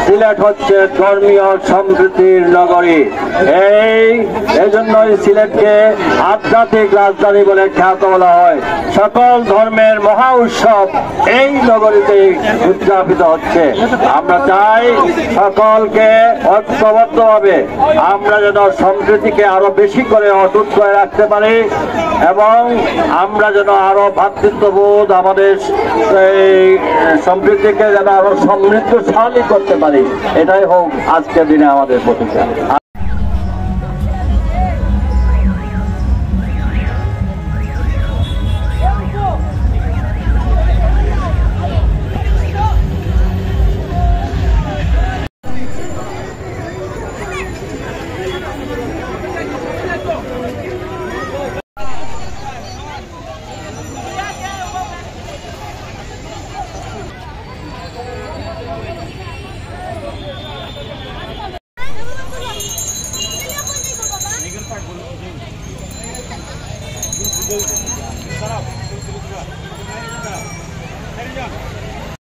সিলেট হচ্ছে ধর্মীয় সম্প্রীতির নগরী। এজন্যই সিলেটকে আধ্যাত্মিক রাজধানী বলে খ্যাত বলা হয়। সকল ধর্মের মহা উৎসব এই নগরীতে উদযাপিত হচ্ছে। আমরা চাই সকলকে ঐক্যবদ্ধভাবে আমরা যেন সম্প্রীতিকে আরো বেশি করে অটুট করে রাখতে পারি এবং আমরা যেন আরো ভ্রাতৃত্ববোধ আমাদের এই সম্প্রীতিকে যেন আরো সমৃদ্ধশালী করতে পারি। এটাই হোক আজকের দিনে আমাদের প্রতিজ্ঞা। Sarap.